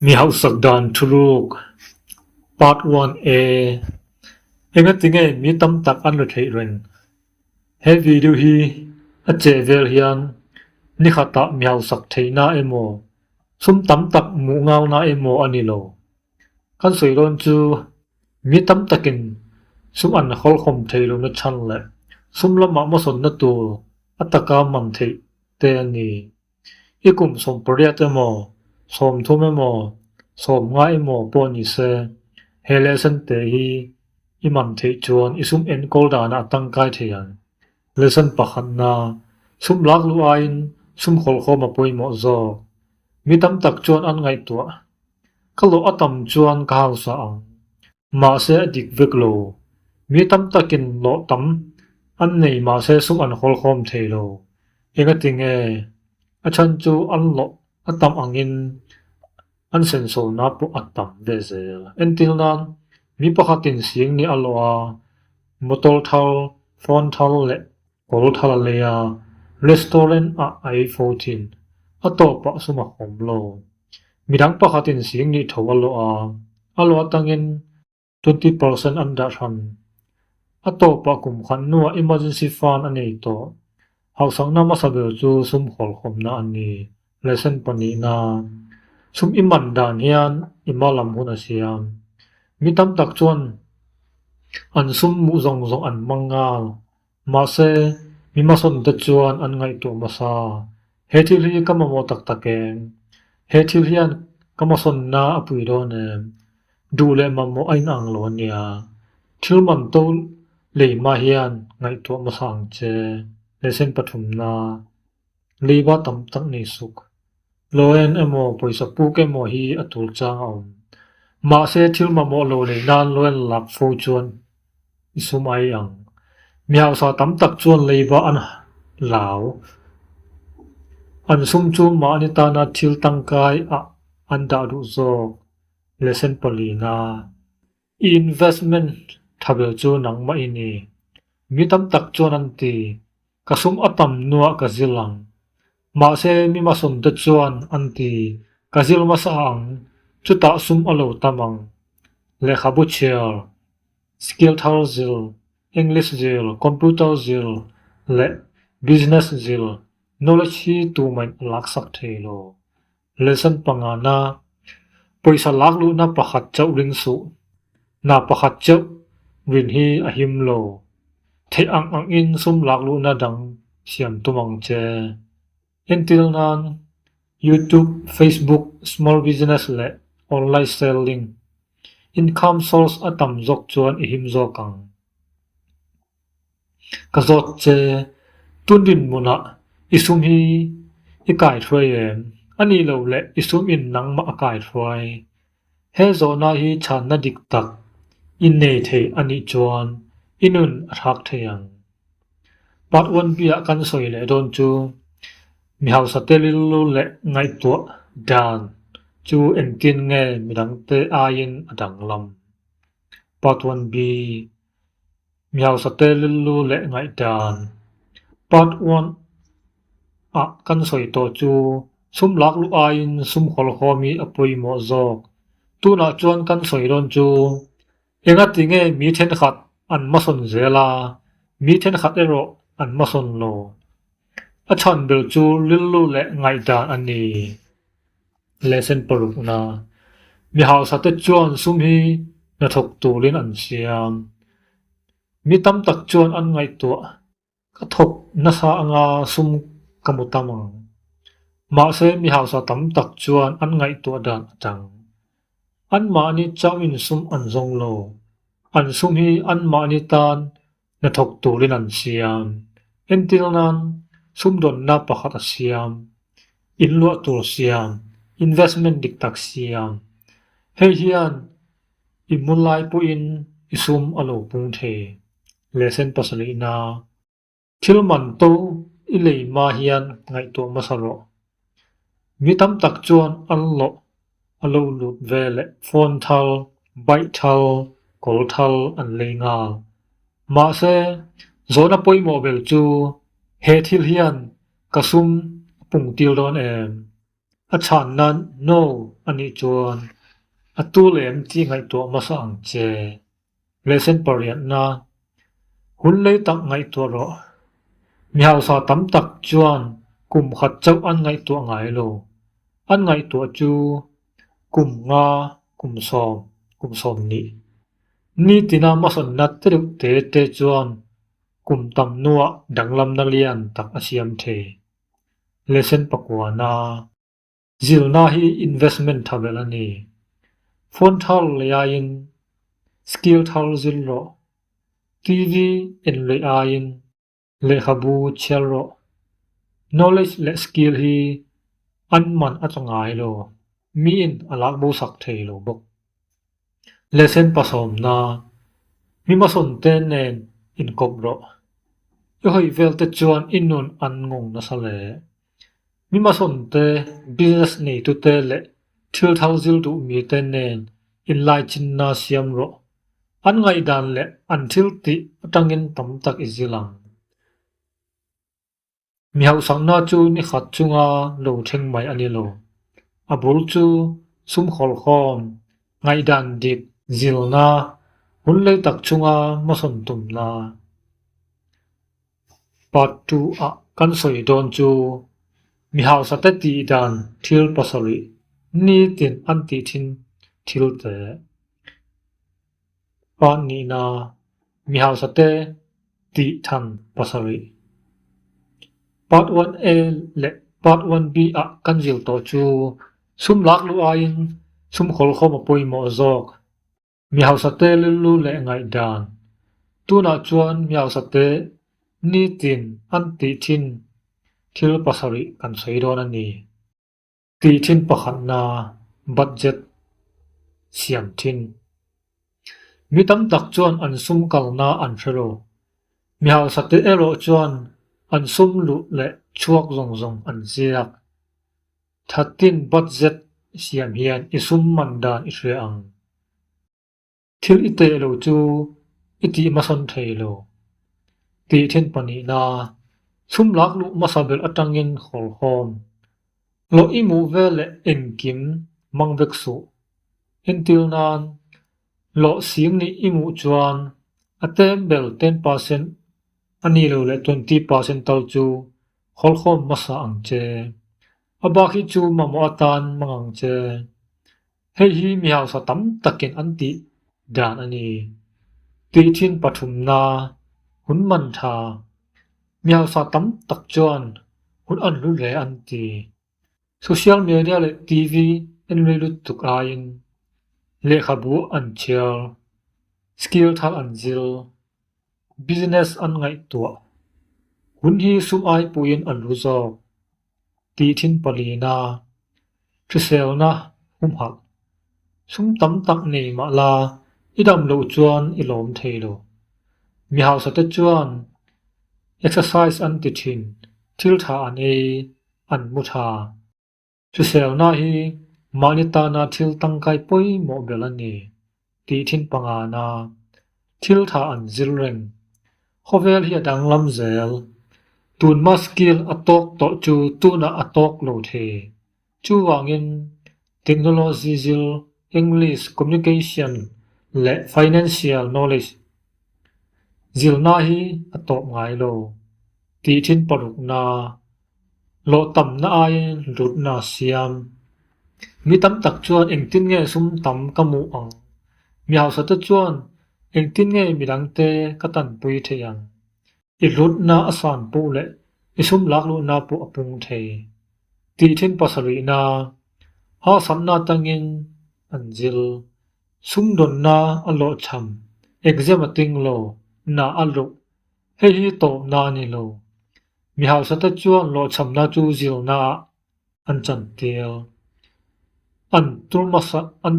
Mi hausagdan Turuk Part 1A Engatinge mi tamtak anlo theiren he video hi ache vel hian ni khata mi hausak theina emo sum tamtak mu ngau na emo anilo kan soiron chu mi tamtakin sum an khol khom theilo na chan le sum lama ma son na tu ataka man thei te ani ikum som poriat emo som thum emo som nga emo poni se helesen te hi iman thei chuan isum en kol dana tangkai theian lesson pakhat na sum lak lu ain sum khol khoma poimo zo mi tam tak chuan an ngai tua kalo atam chuan ka hausa ang ma se dik veklo mi tam takin lo tam an nei ma se sum an khol khom theilo engatinge achan chu an lo atam angin an sen so na pu atam vezel until nan mi pakhatin siang ni aloa motor thal phone thal le kol thal le ya restaurant a i14 ato pa suma khomlo midang pakhatin siang ni thawaloa aloa tangin 20% under han ato pa kum khan nuwa emergency fund anei to hausang na masabel chu sum khol khom na ani lesson pani na sum iman dan hian imalam huna siam mi tam tak chuan an sum mu zong zong an mangal ma se mi ma son da chuan an ngai tu masa he thil hi kamamo tak taken he thil hian kamason na apui do ne du le mammo ain ang lo nia thil man to le ma hian ngai tu masang che lesen pathum na leiba tam tak nei suk loen emo poisa puke mo hi atul chang om ma se thil mamo lo le nan loen lak fo chuan isumai ang miao sa tam tak chuan leiba an lao an sum chu ma ni ta na thil tangkai a an da du zo lesson polina investment thabel chu nang ma ini mi tam tak chuan an ti kasum atam nuwa ka zilang ma se mi ma som da chuan an ti kazil ma sang chuta sum alo tamang le khabu chel skill thousand english zil computer zil le business zil knowledge hi tu mai lak sak thelo lesson pangana poisa laklu na pakhat chau ring su na pakhat chau win hi ahim lo thei ang in sum laklu na dang siam tumang che until nan YouTube, Facebook, small business le online selling income source atam zok chuan ihim zokang kazot che tundin muna isum hi ikai throyem ani lo le isum in nang ma akai throy he zona hi chan na dik tak in nei the ani chuan inun athak theyang part 1 bia kan soi le don chu mi hausa telilu le ngai to dan chu entin nge midang te ain adang lam part 1b mi hausa telilu le ngai dan part 1 a kan soi to chu sum lak lu ain sum khol khomi apoi mo zok tu na chuan kan soi ron chu enga tinge mi then khat an ma son zela mi then khat ero an ma son lo achan bel chu lillu le ngai dan ani lesson paruk na mi hausa te chuan sum hi na thok tu lin an siam mi tam tak chuan an ngai to ka thok na sa anga sum kamutamang ma se mi hausa tam tak chuan an ngai to dan atang an ma ni chawin sum an zong lo an sum hi an ma ni tan na thok tu lin an siam until nan sum don na pakhat siam inlo tur siam investment diktak siam hei hian imulai pu in isum alo pung the lesson pasali na thilman to ilei ma hian ngai to masaro mi tam tak chuan anlo alo lut vele phone thal bike thal kol thal an leinga ma se zona poi mobile chu he thil hian kasum pung til don em a chan nan no ani chuan atulem ti ngai to ma sa ang che lesson pariat na hun lei tak ngai to ro mi hau sa tam tak chuan kum khat chau an ngai to ngai lo an ngai to chu kum nga kum som ni tina ma son nat te te chuan kum tam nuwa danglam na lian tak asiam the lesson pakwana zilna hi investment thabelani phone thal leain skill thal zilro tv en leain le khabu chelro knowledge le skill hi anman atongai lo mi in alak bo sak theilo bok lesson pasom na mi ma son ten nen in kopro yo hoi velte chuan inun an ngong na sale mi ma son te business nei tu te le thil thousand tu mi ten nen in lai chin na siam ro an ngai dan le until ti atangin tam tak izilang mi hau sang na chu ni khat chunga lo theng mai ani lo abul chu sum khol khom ngai dan dik zilna hun le tak chunga ma son tum na part 2 a kan soi don chu mi hau sa te ti dan thil pasari ni tin an ti thin thil te pa ni na mi hau sa te ti than pasari part 1a le part 1b a kan zil to chu sum lak lu ain sum khol khom apoi mo zok mi hau sa te lu le ngai dan tu na chuan mi hau sa te ni tin an ti thin thil pasari kan sei don ani ti thin pakhat na budget siam thin mi tam tak chuan an sum kal na an thero mi hau sa te ero chuan an sum lu le chuak zong an ziak thatin budget siam hian isum mandan ihreang thil ite lo chu iti mason theilo ti thin pani na sum lak lu masabel atangin khol khom lo imu vele enkim mangbek su until nan lo sim ni imu chuan atem bel 10% ani lo le 20% tal chu khol khom masa ang che abaki chu mamo atan mangang che hei hi mi hau sa tam takin anti dan ani ti thin pathum na hun man tha mi hau sa tam tak chuan hun an lu le anti social media le tv en le lut tuk ain le khabu an chel skill thal an zil business an ngai to hun hi sum ai puin an lu zo ti thin palina thisel na hak sum tam tak nei ma la idam lo chuan ilom theilo mi hau sa te chuan exercise an ti thin thil tha an e an mu tha thisel na hi manita na thil tangkai poi mo belani ti thin panga na thil tha an zil reng khovel hi dang lam zel tun ma skill atok to chu tuna atok lo the chu wangin technology zil english communication le financial knowledge zil na hi atok ngai lo ti thin paruk na lo tam na ai lut na siam mi tam tak chuan engtin nge sum tam kamu ang mi hau sa te chuan engtin nge midang te katan pui theyang I lut na asan pu le isum lak lu na pu apung thei ti thin pasari na ha sam na tangin anjil sum don na alo cham exam ating lo na alu hei hi to na ni lo mi hau sa te chuan lo cham na chu zil na an chan tel an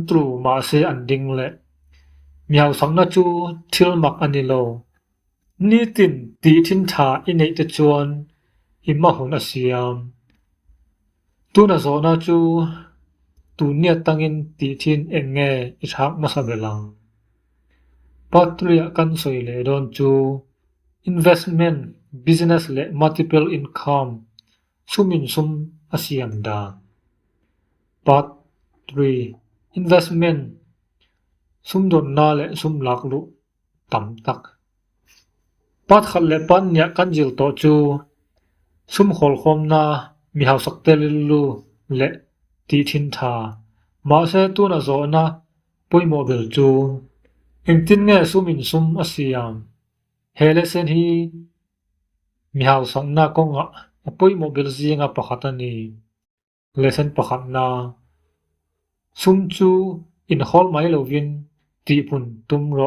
tru ma se an ding le mi hau sang na chu thil mak ani lo ni tin ti thin tha inei te chuan imma hun asiam tu na zo na chu tu nia tangin ti thin enge I thak masabelang patria kan soi le don chu investment business le multiple income sumin sum asiam da Part 3 Investment ซุมดนนาและซุมหลักลุตำตักปัดขัดและปันเนี่ยกันจิลโตจูซุมขอลคอมนามีหาวสักเตลิลูและตีทินทามาเซตุนาโซนาปุยโมเบลจูเอ็งตินเงซุมินซุมอาเซียมเฮเลเซนฮีมีหาวสังนากงะปุยโมเบลซีงะปะขัตนีเลเซนปะขัตนาซุมจูอินฮอลไมโลวินตีปุนตุมโร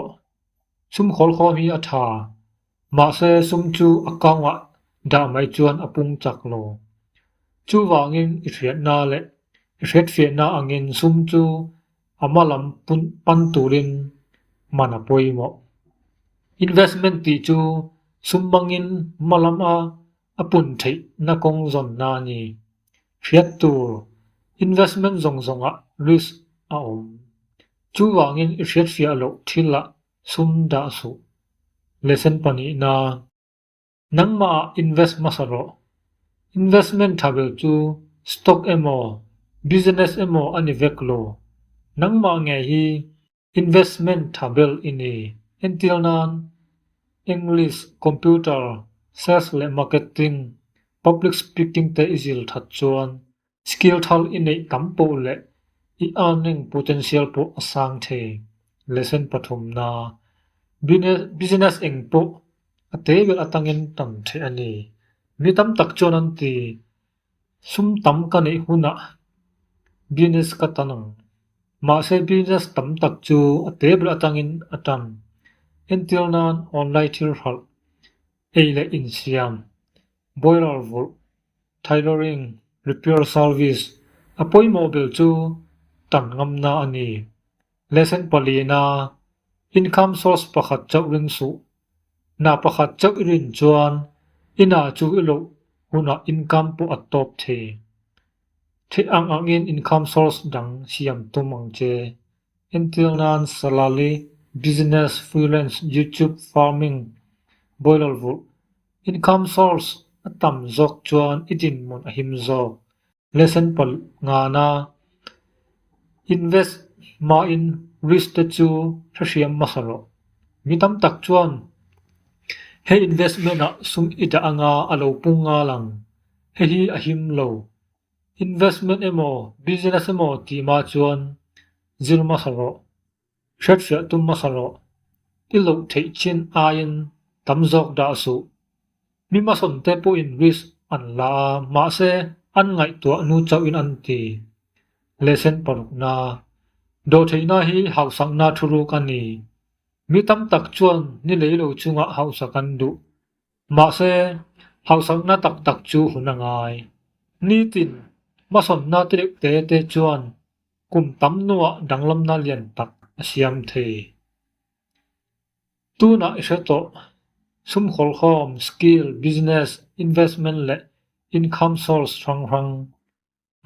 ซุมขอลคอมีอัฐามาเซซุมจูอักกังวะดาไมจวนอปุงจักโลจูวางินอิเฟียนาและอิเฟียเฟียนาอังินซุมจูอามาลัมปุนปันตูรินมันอปอยโม investment ตีจูซุมบังินมาลัมอาปุนไทนักงซอนนานีเฟียตู investment ซงซงอะ risk อาอมจูวางินอิเฟียเฟียโลทิละซุมดาสุlesson ปนีนานังมาinvest มาสโร investment ทาเบลจู stock emo business emo อันนี้เวกโลนังมาไงฮี investment ทาเบลอินีเอ็นติลนาน English computer sales และ marketing public speaking เตอิซิลทัดจวน skill ทัลอินีกัมโปและ earning potential โปอสังเท lesson ปฐมนา business เองโปอเตเวลอตังเงินตัมเทอันนี้มีตัมตักจวนันตีซุมตัมกันในหุนะ business กัตันังมาเซ business ตัมตักจูอเตเวลอตังเงินอตัมเอ็นติลนานออนไลน์ทิลฮัลเอเลอินเซียม boiler work tailoring repair service อปอยโมเบลจูตันงำนาอันนี้ lesson ปลีนาincome source ประคัดจักรินสุนาประคัดจักรินจวนอินาจูอิโลหุนา income ปุอัตตบเทอังอิน income source ดังเสียมตุมังเจ until nan salary business freelance YouTube farming boiler work income source ตัมจอกจวนอิดินมุนอหิมจอก lesson ปลงานา invest มาin risk ตจูทเสียมมาสโรมีตัมตักจวนเฮ investment อะซุมอิดะงาอโลปุงงาลังเฮฮีอหิมโล investment เอโม business เอโมตีมาจวนจิลมาสโรเช็ดเฟียตุมมาสโรอิโลเทชินอายินตัมจอกดาสุมีมาสนเตปูอินริสอันลามาเซอันไงตัวนูเจ้าอินอันตีเลเซนปนุกนาโดเทนาฮีหาวสังนาทุรุกันนีมีตัมตักจวนนี่เลยโลจุงะหาวสักันดุมาเซหาวสังนาตักจูหุนงายนี่ตินมาสนนาติเตจวนกุมตัมนัวดังลำนาเลียนตักเสียมเทตูน่าอิเชโตซุมขอลคอมสกิลบิสเนสอินเวสเมนต์และอินคัมซอร์สทรัง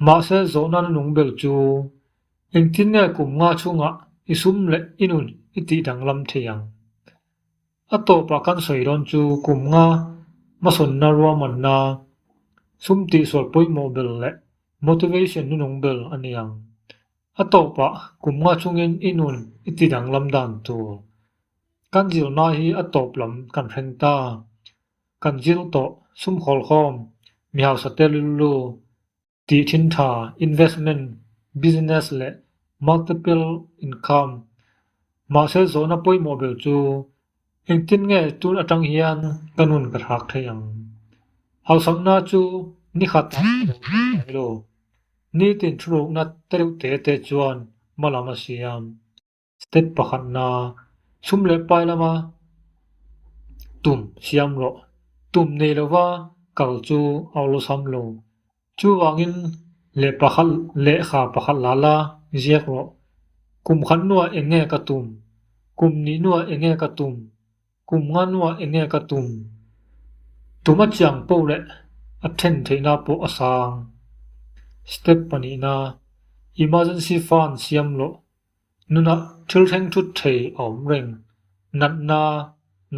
มาเซโซนันนุงเบลจูเอ็งทินเนกุมงาชุงะอิซุมและอินุนอิติดังลำเทียงอัตโตปากันสวยรอนจูกุมงามาสนนารวมันนาซุมตีสวดปุยโมเบลและ motivation นุงเบลอันยังอัตโตปะกุมงาชุงเงินอินุนอิติดังลำดันตัวกันจิลนาฮีอัตโตปลำกันเพ่งตากันจิลโตซุมขอลคอมมีหาวสเตลิลูตีทินทา investment business และ multiple income มาเซโซนาปุยโมเบลจูเอ็งตินเงตูนอตังเฮียนกันุนกระหักเทียงหาวสังนาจูนิขัดโลนี่ตินทรูนัดเตลุเตจวนมาลามาเซียมสเต็ปปะขันนาซุมเลปายละมาตุมเสียมโรตุมเนลวาเกาจูเอาโลซัมโลจูวางินเลปะขัลเลขาปะขัลลาลาเจียกโรกุมขันนัวเอเงกะตุมกุมนีนัวเอเงกะตุมกุมงานัวเอเงกะตุมตุมัจจังโปเลอัทเทนเทนาโปอสังสเต็ปปนีนา emergency fund เสียมโลนุนะทิลเทงทุดเทออมเร่งนัดน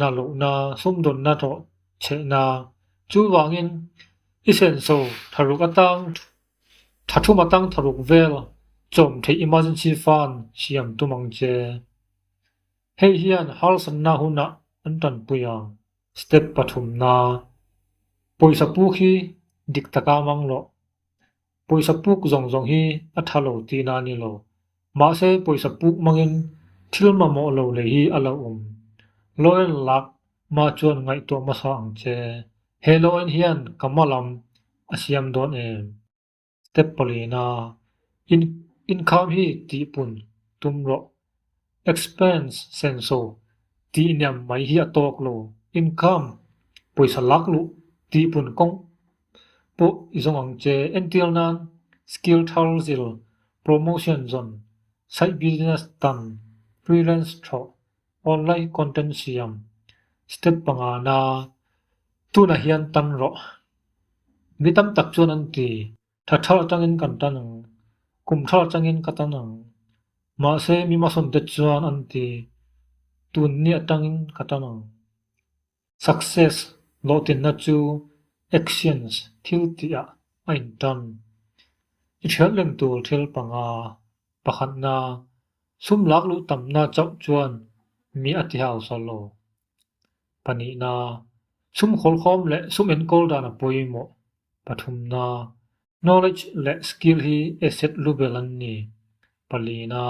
าโลนาสมดนนาโตเชนาจูวางินอิเซนโซทารุกตัง ถ้าทุมาตั้งทรุกเวลจมที่ emergency fund เสียมตุมังเจเฮียนฮัลสันนาหุนะอันตันปุยังสเต็ปปฐุมนาปุยสปุกฮีดิกตะกามังโลปุยสปุกจงฮีอัทโลตีนานิโลมาเซปุยสปุกมังอินทิลมาโมโลเลฮีอลาลอยลักมาจวนไงตัวมาสังเจเฮโลเอ็นเฮียนกัมมาลัมอาเซียมโดนสเต็ปปลีนาอินคามฮีตีปุนตุมโรexpense senso ti inyam mai hi atok lo income poisa laklu ti pun kong po izong ang che until nan skill thousand promotion zone side business tan freelance tro online content siam step pangana tu na hian tan ro mitam tak chuan an ti tha thal tangin kan tanang kum thal tangin katanang ma se mi ma son te chuan an ti tun ni atangin katanang success lotin na chu actions thil tia ain tan I thleng tur thil panga pakhat na sum lak lu tam na chau chuan mi ati hau salo pani na sum khol khom le sum en kol da na poimo pathum na knowledge le skill hi asset lu belan ni palina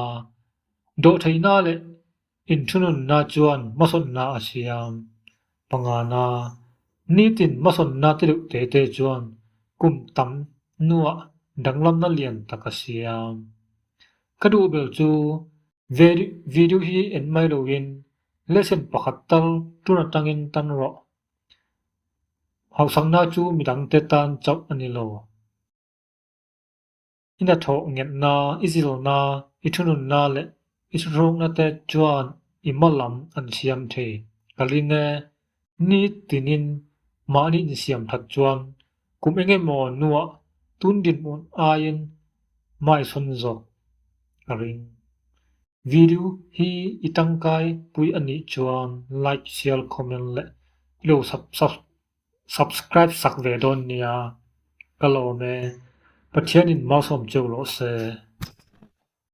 do thaina le inthunun na chuan mason na asiam pangana nitin mason na tilu te chuan kum tam nuwa danglam na lian takasiam kadu bel chu video hi en mai login lesson pakhatal tuna tangin tan ro hausang na chu midang te tan chau anilo ina tho nget na izil na ithunun na le isrong na te chuan imalam an siam the kaline ni tinin mani ni siam that chuan kum enge mo nuwa tundin mon ayin mai sonzo ring video hi itangkai pui ani chuan like share comment le lo subscribe sak ve don nia kalome pathianin mausom cheulo se